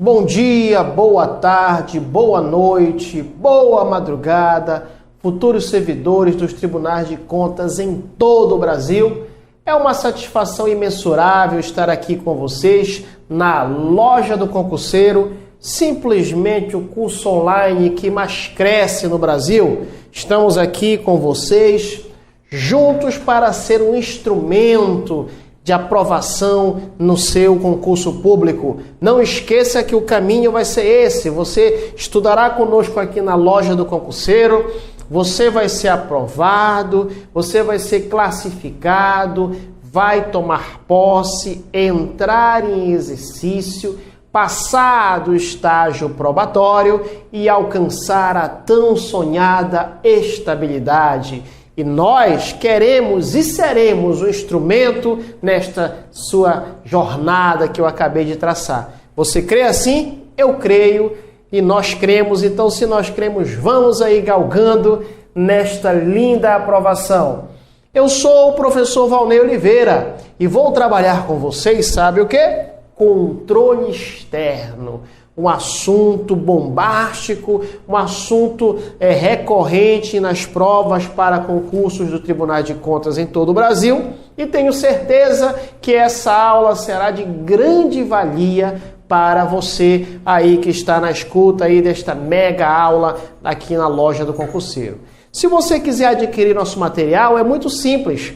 Bom dia, boa tarde, boa noite, boa madrugada, futuros servidores dos tribunais de contas em todo o Brasil. É uma satisfação imensurável estar aqui com vocês na Loja do Concurseiro, simplesmente o curso online que mais cresce no Brasil. Estamos aqui com vocês, juntos para ser um instrumento de aprovação no seu concurso público. Não esqueça que o caminho vai ser esse. Você estudará conosco aqui na Loja do Concurseiro, você vai ser aprovado, você vai ser classificado, vai tomar posse, entrar em exercício, passar do estágio probatório e alcançar a tão sonhada estabilidade. E nós queremos e seremos um instrumento nesta sua jornada que eu acabei de traçar. Você crê assim? Eu creio e nós cremos. Então, se nós cremos, vamos aí galgando nesta linda aprovação. Eu sou o professor Valnei Oliveira e vou trabalhar com vocês, sabe o quê? Controle externo. Um assunto bombástico, um assunto recorrente nas provas para concursos do Tribunal de Contas em todo o Brasil. E tenho certeza que essa aula será de grande valia para você aí que está na escuta aí desta mega aula aqui na Loja do Concurseiro. Se você quiser adquirir nosso material, é muito simples.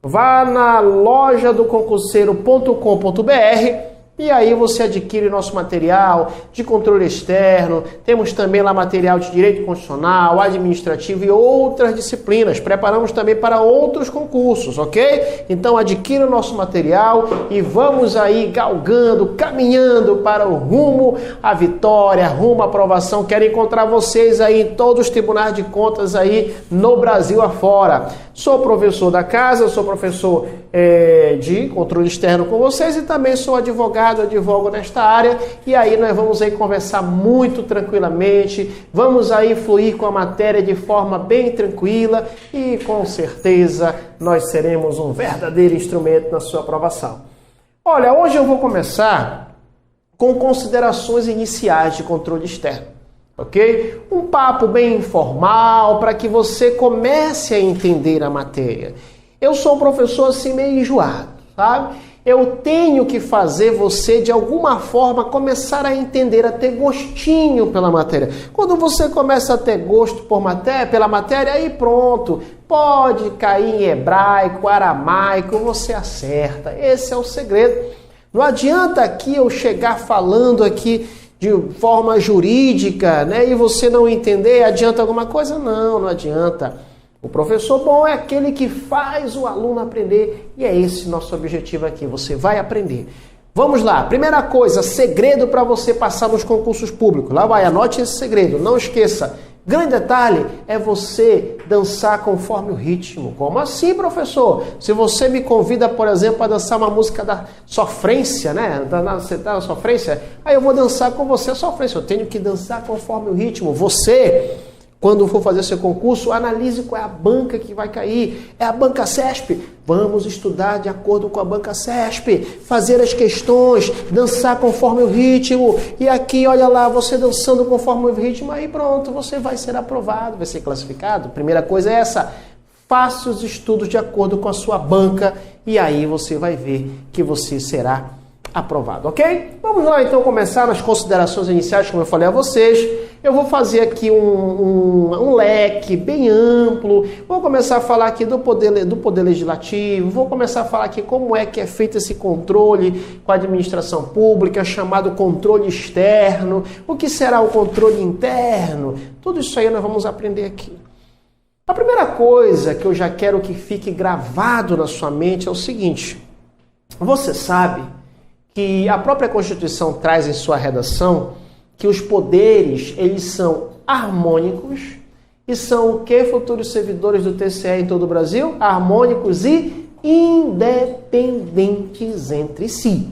Vá na lojadoconcurseiro.com.br e aí você adquire nosso material de controle externo. Temos também lá material de direito constitucional, administrativo e outras disciplinas. Preparamos também para outros concursos, ok? Então adquira o nosso material e vamos aí galgando, caminhando para o rumo à vitória, rumo à aprovação. Quero encontrar vocês aí em todos os tribunais de contas aí no Brasil afora. Sou professor da casa, sou professor de controle externo com vocês e também sou advogado, advogo nesta área, e aí nós vamos aí conversar muito tranquilamente, vamos aí fluir com a matéria de forma bem tranquila e com certeza nós seremos um verdadeiro instrumento na sua aprovação. Olha, hoje eu vou começar com considerações iniciais de controle externo. Ok? Um papo bem informal para que você comece a entender a matéria. Eu sou um professor assim meio enjoado, sabe? Eu tenho que fazer você de alguma forma começar a entender, a ter gostinho pela matéria. Quando você começa a ter gosto pela matéria, aí pronto, pode cair em hebraico, aramaico, você acerta. Esse é o segredo. Não adianta aqui eu chegar falando aqui de forma jurídica, né? E você não entender, adianta alguma coisa? Não, não adianta. O professor bom é aquele que faz o aluno aprender e é esse nosso objetivo aqui, você vai aprender. Vamos lá, primeira coisa, segredo para você passar nos concursos públicos. Lá vai, anote esse segredo, não esqueça. Grande detalhe é você dançar conforme o ritmo. Como assim, professor? Se você me convida, por exemplo, para dançar uma música da sofrência, né? Você tá na sofrência? Aí eu vou dançar com você a sofrência. Eu tenho que dançar conforme o ritmo. Você, quando for fazer seu concurso, analise qual é a banca que vai cair. É a banca CESP? Vamos estudar de acordo com a banca CESP, fazer as questões, dançar conforme o ritmo. E aqui, olha lá, você dançando conforme o ritmo, aí pronto, você vai ser aprovado, vai ser classificado. Primeira coisa é essa, faça os estudos de acordo com a sua banca e aí você vai ver que você será aprovado, ok? Vamos lá então começar nas considerações iniciais, como eu falei a vocês. Eu vou fazer aqui um leque bem amplo. Vou começar a falar aqui do poder legislativo. Vou começar a falar aqui como é que é feito esse controle com a administração pública, chamado controle externo. O que será o controle interno? Tudo isso aí nós vamos aprender aqui. A primeira coisa que eu já quero que fique gravado na sua mente é o seguinte. Você sabe que a própria Constituição traz em sua redação que os poderes, eles são harmônicos e são o que, futuros servidores do TCE em todo o Brasil? Harmônicos e independentes entre si.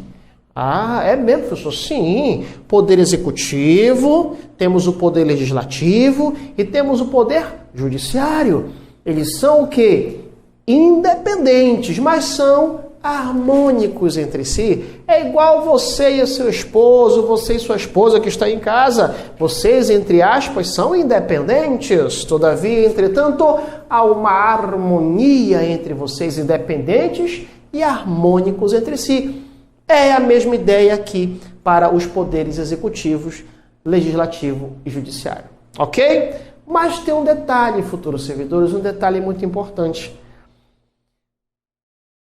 Ah, é mesmo, professor? Sim. Poder executivo, temos o poder legislativo e temos o poder judiciário. Eles são o quê? Independentes, mas são harmônicos entre si. É igual você e seu esposo, você e sua esposa que está em casa. Vocês, entre aspas, são independentes. Todavia, entretanto, há uma harmonia entre vocês, independentes e harmônicos entre si. É a mesma ideia aqui para os poderes executivos, legislativo e judiciário. Ok? Mas tem um detalhe, futuros servidores, um detalhe muito importante.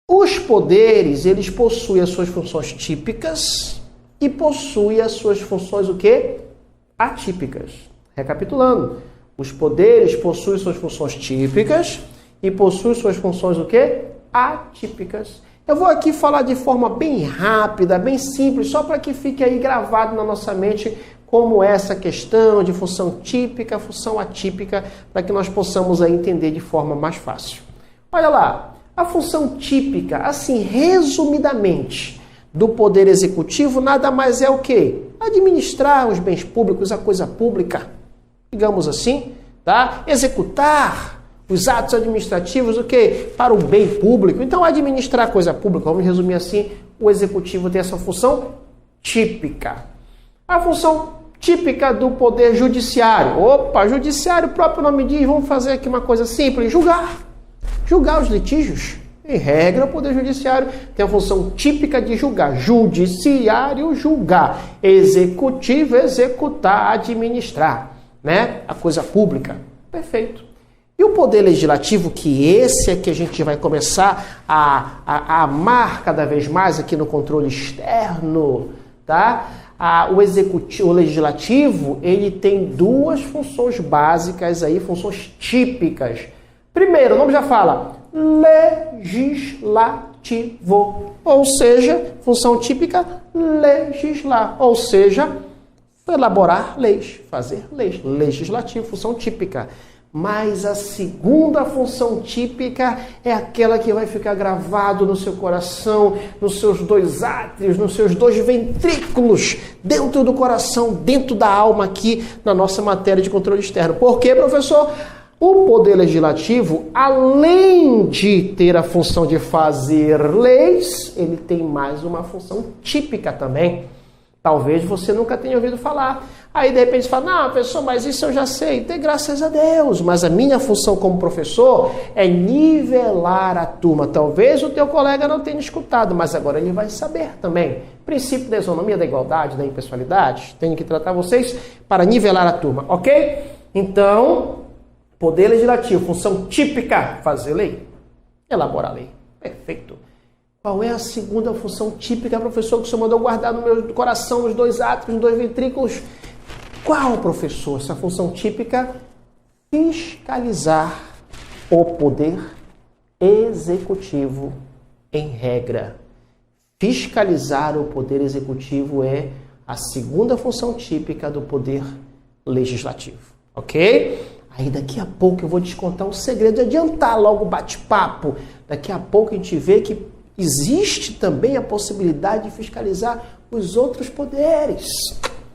Os poderes, eles possuem as suas funções típicas e possuem as suas funções o quê? Atípicas. Recapitulando, os poderes possuem suas funções típicas e possuem suas funções o quê? Atípicas. Eu vou aqui falar de forma bem rápida, bem simples, só para que fique aí gravado na nossa mente como essa questão de função típica, função atípica, para que nós possamos aí entender de forma mais fácil. Olha lá. A função típica, assim, resumidamente, do Poder Executivo nada mais é o quê? Administrar os bens públicos, a coisa pública, digamos assim, tá? Executar os atos administrativos, o quê? Para o bem público. Então, administrar a coisa pública, vamos resumir assim, o Executivo tem essa função típica. A função típica do Poder Judiciário. Opa, Judiciário, o próprio nome diz, vamos fazer aqui uma coisa simples, julgar. Julgar os litígios. Em regra, o Poder Judiciário tem a função típica de julgar. Judiciário, julgar. Executivo, executar, administrar. Né? A coisa pública. Perfeito. E o Poder Legislativo, que esse é que a gente vai começar a amar cada vez mais aqui no controle externo, tá? O Legislativo, ele tem duas funções básicas aí, funções típicas. Primeiro, o nome já fala, legislativo, ou seja, função típica, legislar, ou seja, elaborar leis, fazer leis, legislativo, função típica. Mas a segunda função típica é aquela que vai ficar gravado no seu coração, nos seus dois átrios, nos seus dois ventrículos, dentro do coração, dentro da alma aqui na nossa matéria de controle externo. Por quê, professor? O Poder Legislativo, além de ter a função de fazer leis, ele tem mais uma função típica também. Talvez você nunca tenha ouvido falar. Aí, de repente, você fala, não, professor, mas isso eu já sei. Tem graças a Deus. Mas a minha função como professor é nivelar a turma. Talvez o teu colega não tenha escutado, mas agora ele vai saber também. Princípio da isonomia, da igualdade, da impessoalidade. Tenho que tratar vocês para nivelar a turma, ok? Então, Poder Legislativo, função típica, fazer lei, elaborar lei. Perfeito. Qual é a segunda função típica, professor, que o senhor mandou guardar no meu coração, nos dois átrios, nos dois ventrículos? Qual, professor? Essa função típica? Fiscalizar o Poder Executivo em regra. Fiscalizar o Poder Executivo é a segunda função típica do Poder Legislativo. Ok? Aí daqui a pouco eu vou te contar um segredo, de adiantar logo o bate-papo. Daqui a pouco a gente vê que existe também a possibilidade de fiscalizar os outros poderes.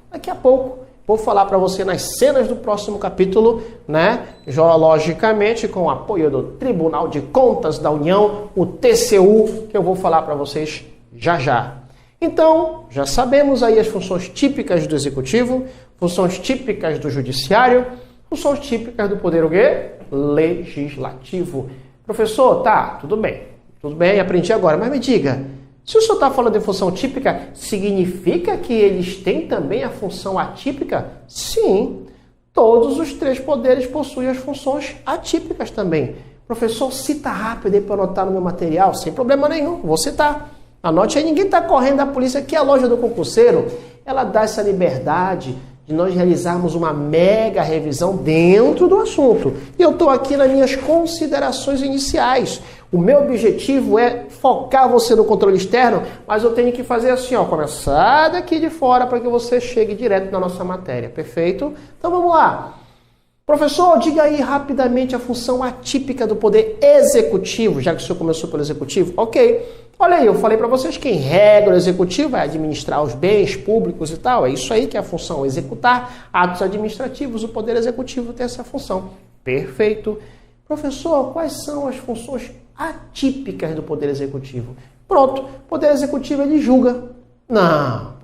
Daqui a pouco vou falar para você nas cenas do próximo capítulo, né? Logicamente com o apoio do Tribunal de Contas da União, o TCU, que eu vou falar para vocês já já. Então, já sabemos aí as funções típicas do Executivo, funções típicas do Judiciário, funções típicas do Poder o quê? Legislativo. Professor, tá, tudo bem, aprendi agora, mas me diga, se o senhor está falando de função típica, significa que eles têm também a função atípica? Sim, todos os três poderes possuem as funções atípicas também. Professor, cita rápido aí para anotar no meu material, sem problema nenhum, vou citar. Anote aí, ninguém está correndo da polícia, aqui é a loja do concurseiro, ela dá essa liberdade de nós realizarmos uma mega revisão dentro do assunto. E eu estou aqui nas minhas considerações iniciais. O meu objetivo é focar você no controle externo, mas eu tenho que fazer assim, ó, começar daqui de fora para que você chegue direto na nossa matéria, perfeito? Então vamos lá. Professor, diga aí rapidamente a função atípica do Poder Executivo, já que o senhor começou pelo Executivo. Ok. Olha aí, eu falei para vocês que em regra o Executivo vai administrar os bens públicos e tal. É isso aí que é a função, executar atos administrativos. O Poder Executivo tem essa função. Perfeito. Professor, quais são as funções atípicas do Poder Executivo? Pronto, o Poder Executivo ele julga. Não,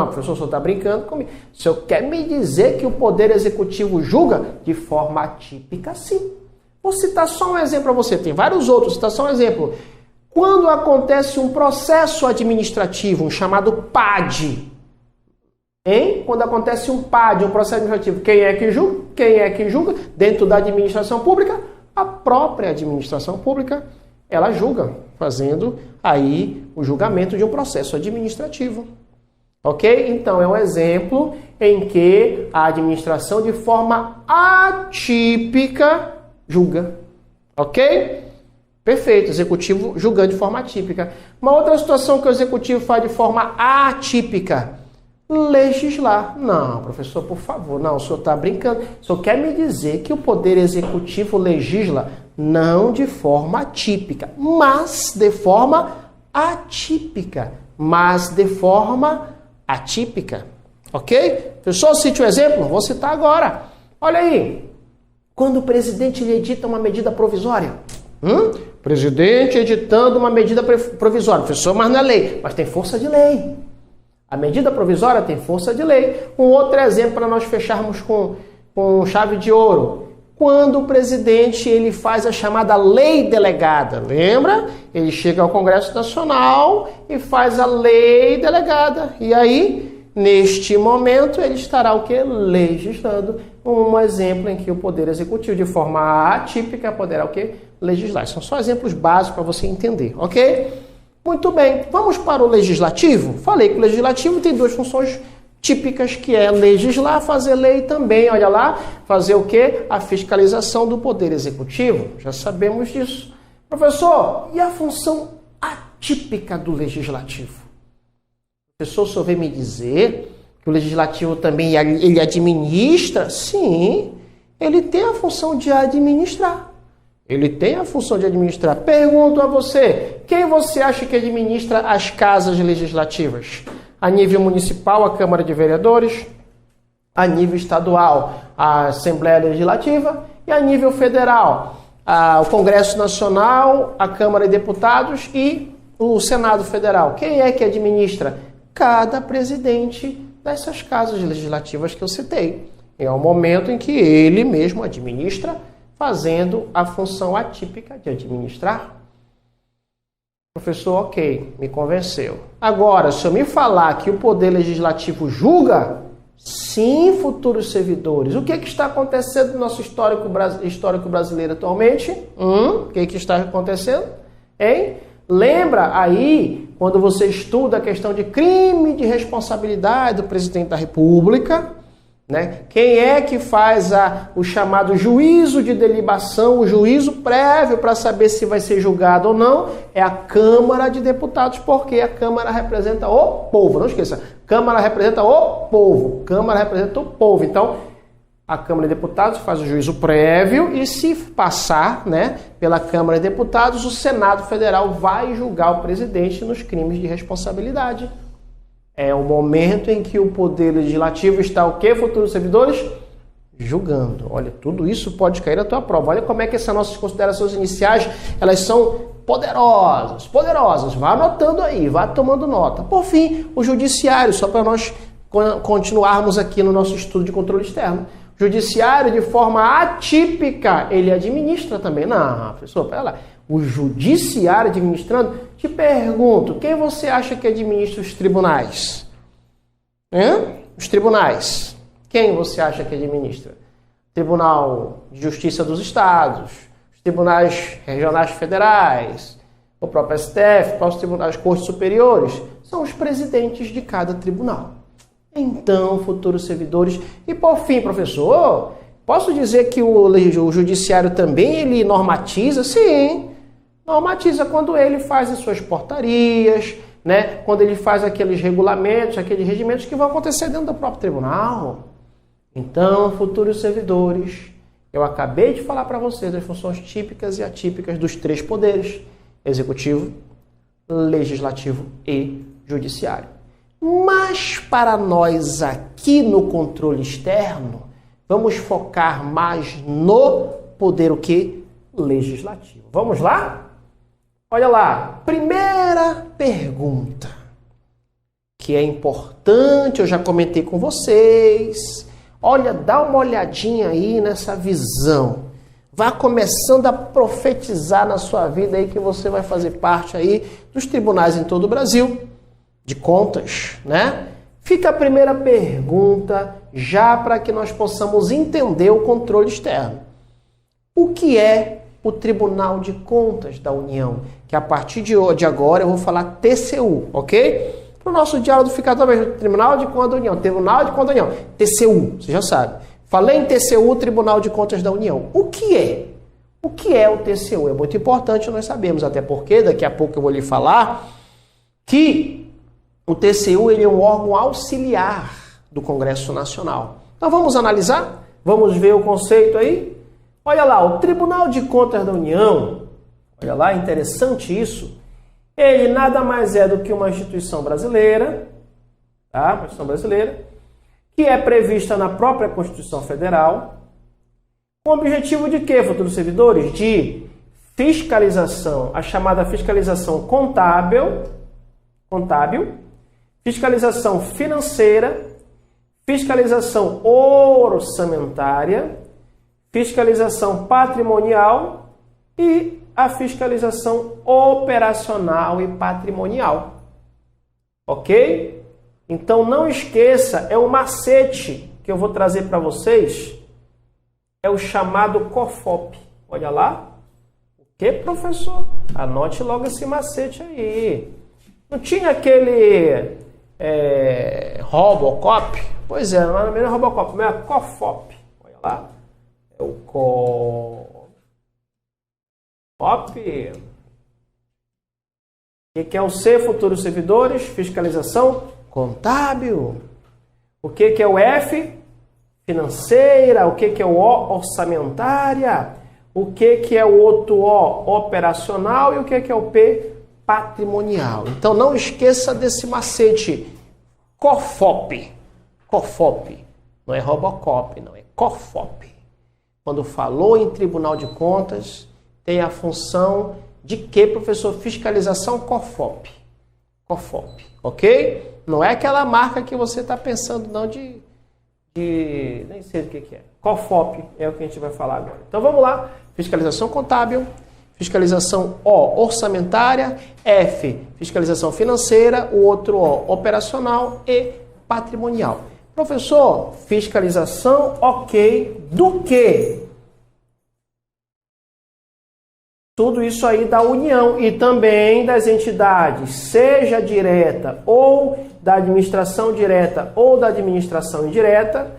professor, o senhor está brincando comigo. O senhor quer me dizer que o Poder Executivo julga de forma atípica? Sim. Vou citar só um exemplo para você, tem vários outros, citar só um exemplo. Quando acontece um processo administrativo, um chamado PAD, hein? Quando acontece um PAD, um processo administrativo, quem é que julga? Quem é que julga? Dentro da administração pública, a própria administração pública, ela julga, fazendo aí o julgamento de um processo administrativo. Ok? Então, é um exemplo em que a administração, de forma atípica, julga. Ok? Perfeito. Executivo julgando de forma atípica. Uma outra situação que o executivo faz de forma atípica: legislar. Não, professor, por favor. Não, o senhor está brincando. O senhor quer me dizer que o Poder Executivo legisla não de forma atípica, mas de forma atípica. Ok? Professor, cite um exemplo? Vou citar agora. Olha aí. Quando o presidente lhe edita uma medida provisória. Presidente editando uma medida provisória. Professor, mas não é lei. Mas tem força de lei. A medida provisória tem força de lei. Um outro exemplo para nós fecharmos com chave de ouro. Quando o presidente ele faz a chamada lei delegada. Lembra? Ele chega ao Congresso Nacional e faz a lei delegada. E aí, neste momento, ele estará o quê? Legislando. Um exemplo em que o Poder Executivo, de forma atípica, poderá o quê? Legislar. São só exemplos básicos para você entender, ok? Muito bem. Vamos para o Legislativo? Falei que o Legislativo tem duas funções típicas, que é legislar, fazer lei também. Olha lá, fazer o quê? A fiscalização do Poder Executivo. Já sabemos disso. Professor, e a função atípica do Legislativo? Professor, o senhor vem me dizer que o Legislativo também ele administra? Sim, ele tem a função de administrar. Ele tem a função de administrar. Pergunto a você, quem você acha que administra as casas legislativas? A nível municipal, a Câmara de Vereadores, a nível estadual, a Assembleia Legislativa, e a nível federal, o Congresso Nacional, a Câmara de Deputados e o Senado Federal. Quem é que administra? Cada presidente dessas casas legislativas que eu citei. É o momento em que ele mesmo administra, fazendo a função atípica de administrar. Professor, ok, me convenceu. Agora, se eu me falar que o Poder Legislativo julga, sim, futuros servidores, o que está acontecendo no nosso histórico brasileiro atualmente? O que está acontecendo? Hein? Lembra aí, quando você estuda a questão de crime de responsabilidade do presidente da República, né? Quem é que faz o chamado juízo de delibação, o juízo prévio para saber se vai ser julgado ou não? É a Câmara de Deputados, porque a Câmara representa o povo. Não esqueça, Câmara representa o povo. Câmara representa o povo. Então, a Câmara de Deputados faz o juízo prévio e, se passar, né, pela Câmara de Deputados, o Senado Federal vai julgar o presidente nos crimes de responsabilidade. É o momento em que o Poder Legislativo está o quê, futuros servidores? Julgando. Olha, tudo isso pode cair na tua prova. Olha como é que essas nossas considerações iniciais, elas são poderosas, poderosas. Vá anotando aí, vá tomando nota. Por fim, o Judiciário, só para nós continuarmos aqui no nosso estudo de controle externo. O Judiciário, de forma atípica, ele administra também. Não, professor, pera lá. O Judiciário administrando? Te pergunto, quem você acha que administra os tribunais? Os tribunais. Quem você acha que administra? Tribunal de Justiça dos Estados, os tribunais regionais federais, o próprio STF, os próprios tribunais, cortes superiores, são os presidentes de cada tribunal. Então, futuros servidores. E por fim, professor, posso dizer que o Judiciário também ele normatiza? Sim. Normatiza quando ele faz as suas portarias, né? Quando ele faz aqueles regulamentos, aqueles regimentos que vão acontecer dentro do próprio tribunal. Então, futuros servidores, eu acabei de falar para vocês as funções típicas e atípicas dos três poderes: executivo, legislativo e judiciário. Mas para nós aqui no controle externo, vamos focar mais no poder o quê? Legislativo. Vamos lá? Olha lá, primeira pergunta, que é importante, eu já comentei com vocês. Olha, dá uma olhadinha aí nessa visão. Vá começando a profetizar na sua vida aí que você vai fazer parte aí dos tribunais em todo o Brasil, de contas, né? Fica a primeira pergunta, já para que nós possamos entender o controle externo. O que é o Tribunal de Contas da União? Que a partir de agora eu vou falar TCU, ok? Para o nosso diálogo ficar também Tribunal de Contas da União, Tribunal de Contas da União, TCU, você já sabe. Falei em TCU, Tribunal de Contas da União. O que é? O que é o TCU? É muito importante nós sabermos, até porque daqui a pouco eu vou lhe falar que o TCU ele é um órgão auxiliar do Congresso Nacional. Então vamos analisar? Vamos ver o conceito aí? Olha lá, o Tribunal de Contas da União, olha lá, interessante isso, ele nada mais é do que uma instituição brasileira, tá? Uma instituição brasileira, que é prevista na própria Constituição Federal, com o objetivo de quê, futuros servidores? De fiscalização, a chamada fiscalização contábil, fiscalização financeira, fiscalização orçamentária, fiscalização patrimonial e a fiscalização operacional e patrimonial. Ok? Então não esqueça, é um macete que eu vou trazer para vocês, é o chamado COFOP. Olha lá. O que, professor? Anote logo esse macete aí. Não tinha aquele Robocop? Pois é, não é Robocop, mas é COFOP. Olha lá. É o COFOP. O que é o C, futuros servidores? Fiscalização contábil. O que é o F? Financeira. O que é o O? Orçamentária. O que é o outro O? Operacional. E o que é o P? Patrimonial. Então não esqueça desse macete. COFOP. COFOP. Não é Robocop, não. É COFOP. Quando falou em Tribunal de Contas, tem a função de que, professor? Fiscalização COFOP. COFOP. Ok? Não é aquela marca que você está pensando, não, de nem sei o que é. COFOP é o que a gente vai falar agora. Então vamos lá. Fiscalização contábil, fiscalização O, orçamentária, F, fiscalização financeira, o outro O, operacional e patrimonial. Professor, fiscalização, ok, do quê? Tudo isso aí da União e também das entidades, seja direta ou da administração direta ou da administração indireta.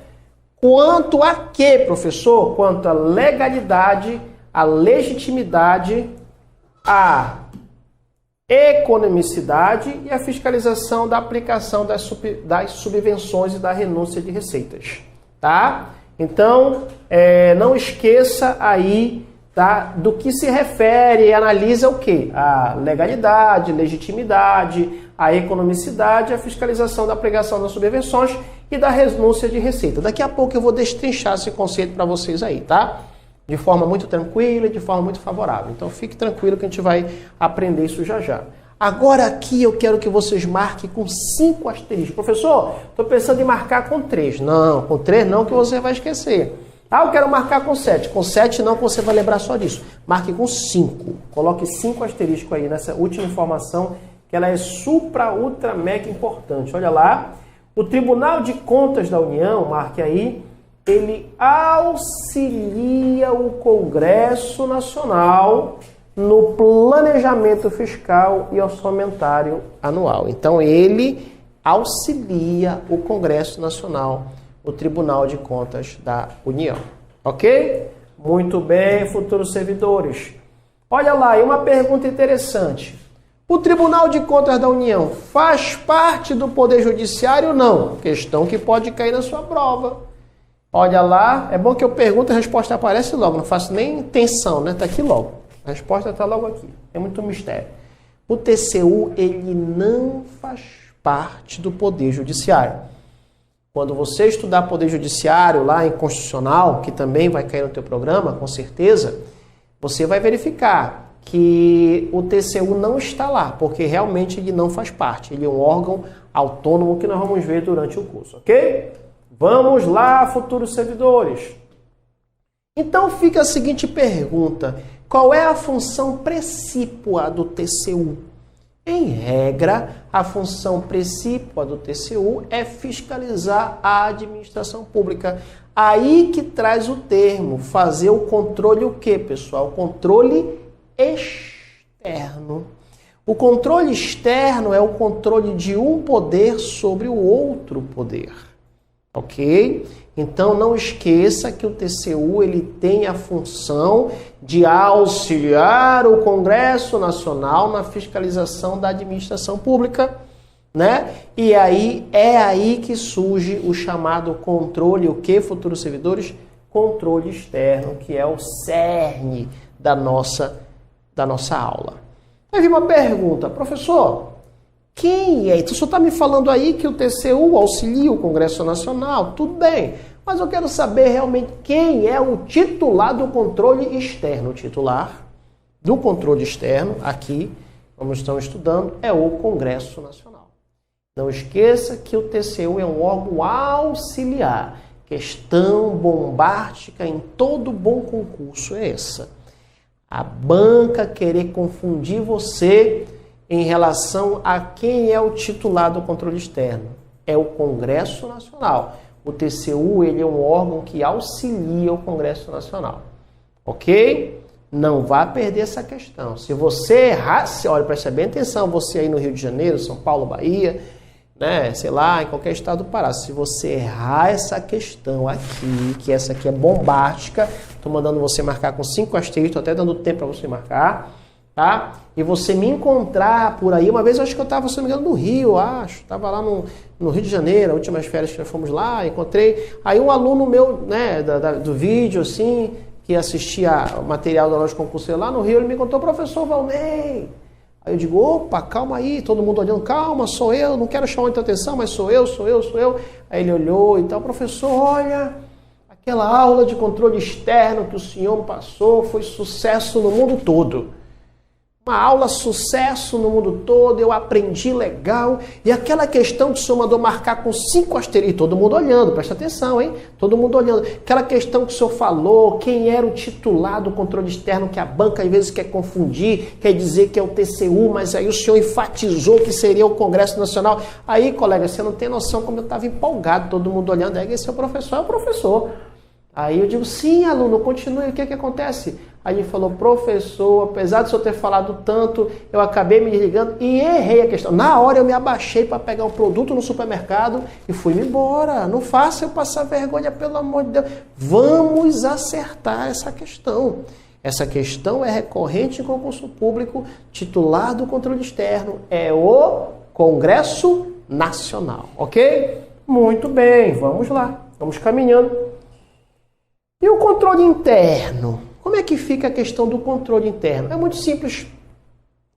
Quanto a quê, professor? Quanto à legalidade, à legitimidade, à economicidade e a fiscalização da aplicação das subvenções e da renúncia de receitas. Tá? Então, não esqueça aí do que se refere e analisa o quê? A legalidade, legitimidade, a economicidade, a fiscalização da aplicação das subvenções e da renúncia de receita. Daqui a pouco eu vou destrinchar esse conceito para vocês aí, tá? De forma muito tranquila e de forma muito favorável. Então fique tranquilo que a gente vai aprender isso já já. Agora aqui eu quero que vocês marquem com 5 asteriscos. Professor, estou pensando em marcar com 3. Não, com 3 não, que você vai esquecer. Ah, eu quero marcar com 7. Com 7 não, que você vai lembrar só disso. Marque com 5. Coloque 5 asteriscos aí nessa última informação, que ela é supra, ultra, mega importante. Olha lá. O Tribunal de Contas da União, marque aí, ele auxilia o Congresso Nacional no planejamento fiscal e orçamentário anual. Então, ele auxilia o Congresso Nacional, o Tribunal de Contas da União. Ok? Muito bem, futuros servidores. Olha lá, e uma pergunta interessante. O Tribunal de Contas da União faz parte do Poder Judiciário ou não? Questão que pode cair na sua prova. Olha lá, é bom que eu pergunto e a resposta aparece logo, não faço nem intenção, né? Está aqui logo. A resposta está logo aqui. É muito mistério. O TCU, ele não faz parte do Poder Judiciário. Quando você estudar Poder Judiciário lá em Constitucional, que também vai cair no teu programa, com certeza, você vai verificar que o TCU não está lá, porque realmente ele não faz parte. Ele é um órgão autônomo que nós vamos ver durante o curso, ok? Vamos lá, futuros servidores. Então fica a seguinte pergunta: qual é a função precípua do TCU? Em regra, a função precípua do TCU é fiscalizar a administração pública. Aí que traz o termo, fazer o controle o quê, pessoal? Controle externo. O controle externo é o controle de um poder sobre o outro poder. Ok? Então não esqueça que o TCU ele tem a função de auxiliar o Congresso Nacional na fiscalização da administração pública, né? E aí é aí que surge o chamado controle, o que, futuros servidores? Controle externo, que é o cerne da nossa aula. Aí vem uma pergunta: professor, quem é? Então, o senhor está me falando aí que o TCU auxilia o Congresso Nacional, tudo bem, mas eu quero saber realmente quem é o titular do controle externo. O titular do controle externo, aqui, como estamos estudando, é o Congresso Nacional. Não esqueça que o TCU é um órgão auxiliar. Questão bombástica em todo bom concurso é essa: a banca querer confundir você em relação a quem é o titular do controle externo. É o Congresso Nacional. O TCU ele é um órgão que auxilia o Congresso Nacional. Ok? Não vá perder essa questão. Se você errar, olha, preste bem atenção, você aí no Rio de Janeiro, São Paulo, Bahia, né, sei lá, em qualquer estado do Pará, se você errar essa questão aqui, que essa aqui é bombástica, estou mandando você marcar com 5 asteriscos, estou até dando tempo para você marcar, tá? E você me encontrar por aí, uma vez eu acho que eu estava, se não me engano, no Rio, estava lá no Rio de Janeiro, as últimas férias que nós fomos lá, encontrei, aí um aluno meu, né, do vídeo, assim, que assistia o material da nossa concurso lá no Rio, ele me contou: professor Valnei. Aí eu digo: opa, calma aí, todo mundo olhando, calma, sou eu, não quero chamar muita atenção, mas sou eu. Aí ele olhou e tal: professor, olha, aquela aula de controle externo que o senhor passou foi sucesso no mundo todo. Uma aula sucesso no mundo todo, eu aprendi legal. E aquela questão que o senhor mandou marcar com 5 asteriscos, todo mundo olhando, presta atenção, hein? Todo mundo olhando. Aquela questão que o senhor falou, quem era o titular do controle externo, que a banca às vezes quer confundir, quer dizer que é o TCU, mas aí o senhor enfatizou que seria o Congresso Nacional. Aí, colega, você não tem noção como eu estava empolgado, todo mundo olhando. Aí esse é o professor. Aí eu digo: sim, aluno, continue, o que acontece? Aí ele falou: professor, apesar de o senhor ter falado tanto, eu acabei me desligando e errei a questão. Na hora eu me abaixei para pegar um produto no supermercado e fui-me embora. Não faça eu passar vergonha, pelo amor de Deus. Vamos acertar essa questão. Essa questão é recorrente em concurso público. Titular do controle externo é o Congresso Nacional, ok? Muito bem, vamos lá, vamos caminhando. E o controle interno? Como é que fica a questão do controle interno? É muito simples,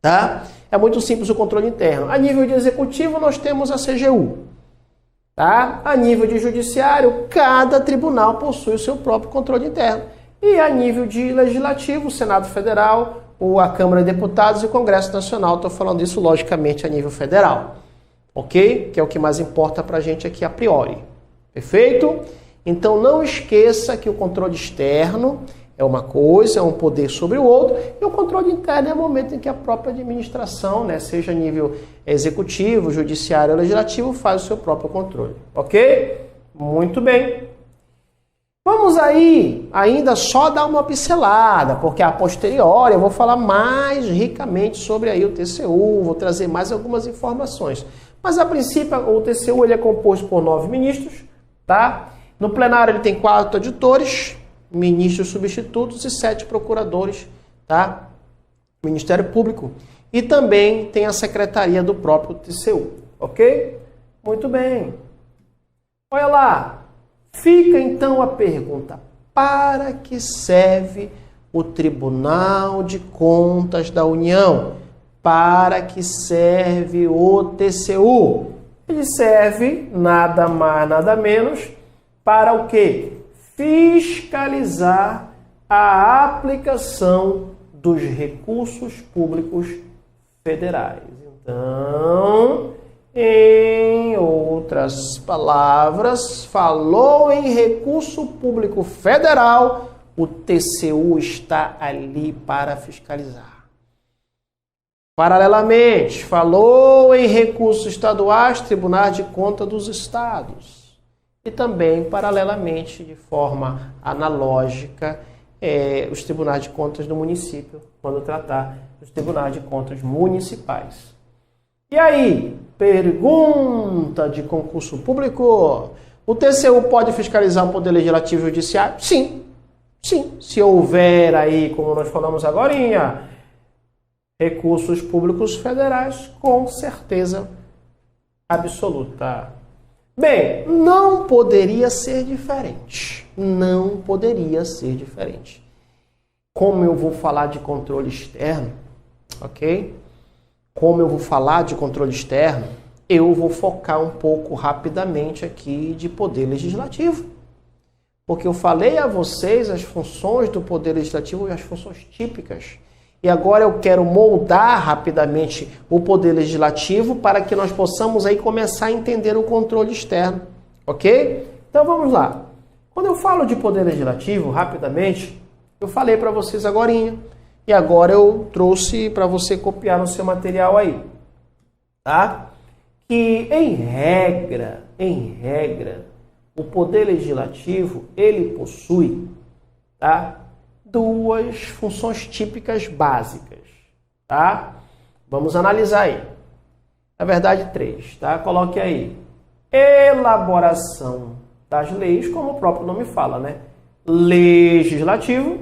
tá? É muito simples o controle interno. A nível de executivo, nós temos a CGU, tá? A nível de judiciário, cada tribunal possui o seu próprio controle interno. E a nível de legislativo, o Senado Federal, a Câmara de Deputados e o Congresso Nacional. Estou falando isso, logicamente, a nível federal, ok? Que é o que mais importa para a gente aqui a priori. Perfeito? Então, não esqueça que o controle externo é uma coisa, é um poder sobre o outro, e o controle interno é o momento em que a própria administração, né, seja a nível executivo, judiciário ou legislativo, faz o seu próprio controle. Ok? Muito bem. Vamos aí ainda só dar uma pincelada, porque a posteriori eu vou falar mais ricamente sobre aí o TCU, vou trazer mais algumas informações. Mas a princípio o TCU ele é composto por 9 ministros, tá? No plenário ele tem 4 auditores, ministros substitutos e 7 procuradores, tá? Ministério Público. E também tem a secretaria do próprio TCU, ok? Muito bem. Olha lá. Fica então a pergunta: para que serve o Tribunal de Contas da União? Para que serve o TCU? Ele serve nada mais, nada menos para o quê? Fiscalizar a aplicação dos recursos públicos federais. Então, em outras palavras, falou em recurso público federal, o TCU está ali para fiscalizar. Paralelamente, falou em recursos estaduais, tribunais de contas dos estados. E também, paralelamente, de forma analógica, os tribunais de contas do município, quando tratar dos tribunais de contas municipais. E aí, pergunta de concurso público: o TCU pode fiscalizar o Poder Legislativo e Judiciário? Sim, sim. Se houver aí, como nós falamos agorinha, recursos públicos federais, com certeza absoluta. Bem, não poderia ser diferente. Não poderia ser diferente. Como eu vou falar de controle externo, ok? Como eu vou falar de controle externo, eu vou focar um pouco rapidamente aqui de poder legislativo. Porque eu falei a vocês as funções do poder legislativo e as funções típicas. E agora eu quero moldar rapidamente o poder legislativo para que nós possamos aí começar a entender o controle externo, ok? Então vamos lá. Quando eu falo de poder legislativo, rapidamente, eu falei para vocês agorinha. E agora eu trouxe para você copiar no seu material aí, tá? Que em regra, o poder legislativo, ele possui, tá? Duas funções típicas básicas, tá? Vamos analisar aí. Na verdade, 3, tá? Coloque aí. Elaboração das leis, como o próprio nome fala, né? Legislativo,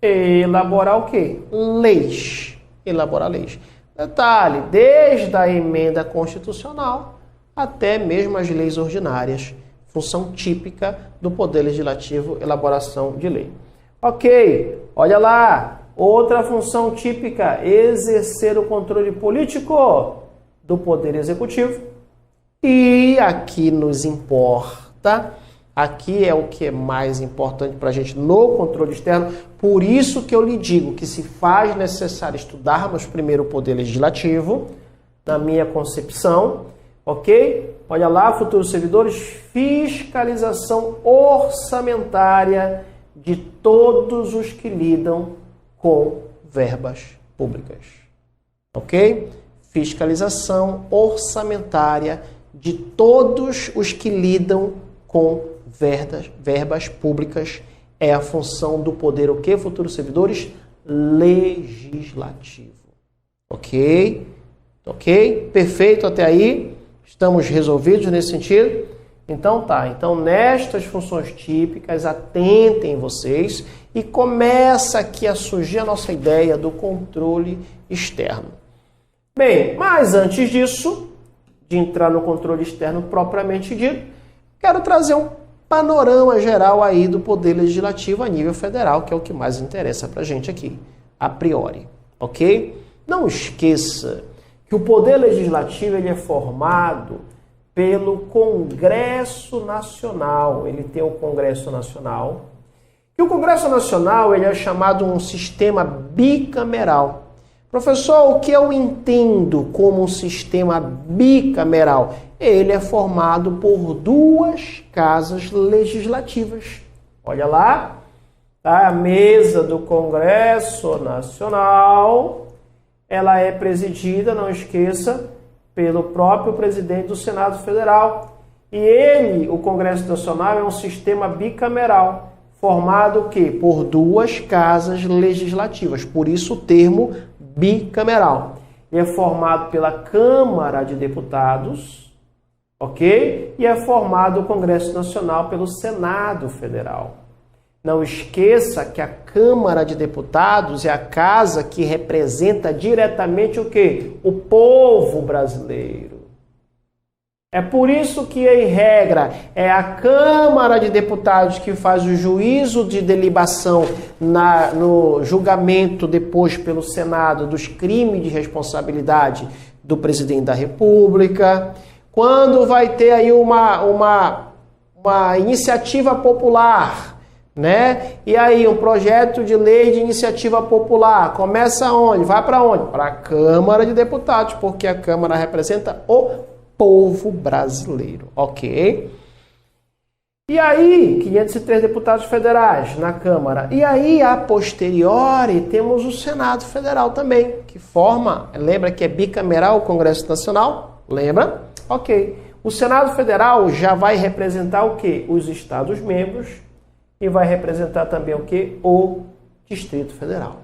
elaborar o quê? Leis. Elaborar leis. Detalhe, desde a emenda constitucional até mesmo as leis ordinárias. Função típica do Poder Legislativo, elaboração de lei. Ok, olha lá. Outra função típica, exercer o controle político do Poder Executivo. E aqui nos importa, aqui é o que é mais importante para a gente no controle externo, por isso que eu lhe digo que se faz necessário estudarmos primeiro o Poder Legislativo, na minha concepção, ok? Olha lá, futuros servidores, fiscalização orçamentária de todos os que lidam com verbas públicas, ok? Fiscalização orçamentária de todos os que lidam com verbas públicas é a função do poder, o que, futuros servidores? Legislativo. Ok? Ok? Perfeito até aí? Estamos resolvidos nesse sentido? Então tá. Então nestas funções típicas, atentem vocês e começa aqui a surgir a nossa ideia do controle externo. Bem, mas antes disso, de entrar no controle externo propriamente dito, quero trazer um panorama geral aí do Poder Legislativo a nível federal, que é o que mais interessa pra gente aqui, a priori, ok? Não esqueça que o Poder Legislativo ele é formado pelo Congresso Nacional. Ele tem o Congresso Nacional. E o Congresso Nacional ele é chamado um sistema bicameral. Professor, o que eu entendo como um sistema bicameral? Ele é formado por duas casas legislativas. Olha lá, tá? A mesa do Congresso Nacional, ela é presidida, não esqueça, pelo próprio presidente do Senado Federal. E ele, o Congresso Nacional, é um sistema bicameral, formado o quê? Por duas casas legislativas. Por isso o termo bicameral. Ele é formado pela Câmara de Deputados, ok? E é formado o Congresso Nacional pelo Senado Federal. Não esqueça que a Câmara de Deputados é a casa que representa diretamente o quê? O povo brasileiro. É por isso que, em regra, é a Câmara de Deputados que faz o juízo de delibação no julgamento depois pelo Senado dos crimes de responsabilidade do presidente da República. Quando vai ter aí uma iniciativa popular né? E aí, um projeto de lei de iniciativa popular começa onde? Vai para onde? Para a Câmara de Deputados, porque a Câmara representa o povo brasileiro, ok? E aí, 503 deputados federais na Câmara. E aí, a posteriori, temos o Senado Federal também, que forma, lembra que é bicameral o Congresso Nacional? Lembra? Ok. O Senado Federal já vai representar o quê? Os Estados-membros e vai representar também o quê? O Distrito Federal.